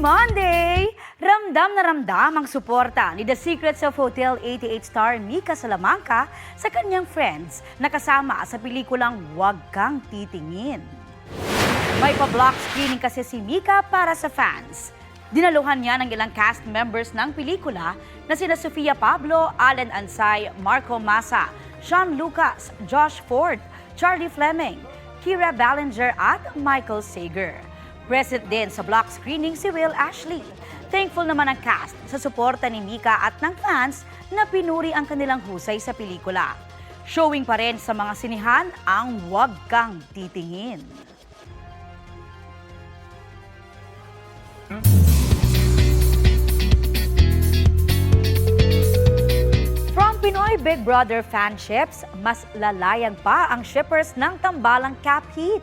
Monday! Ramdam na ramdam ang suporta ni The Secrets of Hotel 88 star Mika Salamanca sa kanyang friends na kasama sa pelikulang Huwag Kang Titingin. May pa-block screening kasi si Mika para sa fans. Dinaluhan niya ng ilang cast members ng pelikula na sina Sofia Pablo, Allen Ansay, Marco Massa, Sean Lucas, Josh Ford, Charlie Fleming, Kira Ballinger at Michael Sager. Present din sa block screening si Will Ashley. Thankful naman ang cast sa suporta ni Mika at ng fans na pinuri ang kanilang husay sa pelikula. Showing pa rin sa mga sinihan ang Huwag Kang Titingin. From Pinoy Big Brother fanships, mas lalayag pa ang shippers ng tambalang Cap Heat.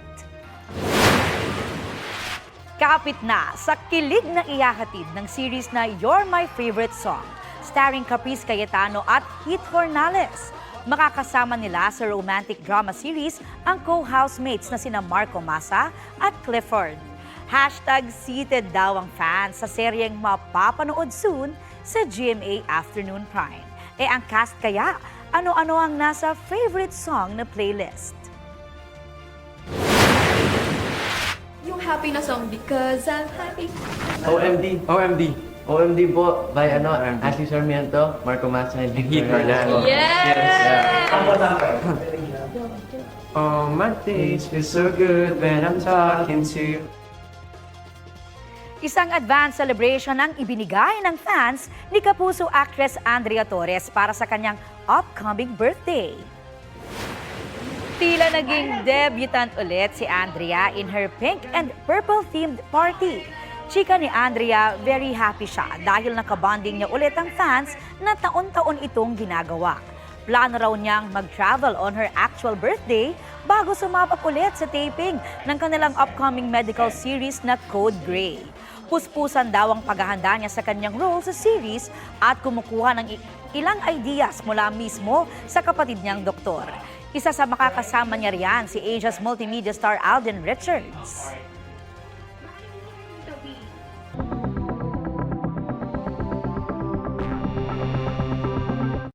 Kapit na sa kilig na iyahatid ng series na You're My Favorite Song, starring Caprice Cayetano at Heath Hornales. Makakasama nila sa romantic drama series ang co-housemates na sina Marco Massa at Clifford. #seated daw ang fans sa seryeng mapapanood soon sa GMA Afternoon Prime. Ang cast kaya, ano-ano ang nasa favorite song na playlist? Yung happy na song, Because I'm Happy. OMD po by Ashley Sarmiento, Marco Massa, and Heath Hornales. Yes! Oh, my days feel so good when I'm talking to you. Isang advance celebration ang ibinigay ng fans ni Kapuso actress Andrea Torres para sa kanyang upcoming birthday. Tila naging debutant ulit si Andrea in her pink and purple themed party. Chika ni Andrea, very happy siya dahil nakabonding niya ulit ang fans na taon-taon itong ginagawa. Plano raw niyang mag-travel on her actual birthday bago sumabak ulit sa taping ng kanilang upcoming medical series na Code Grey. Puspusan daw ang paghahanda niya sa kanyang role sa series at kumukuha ng ilang ideas mula mismo sa kapatid niyang doktor. Isa sa makakasama niya riyan si Asia's multimedia star Alden Richards.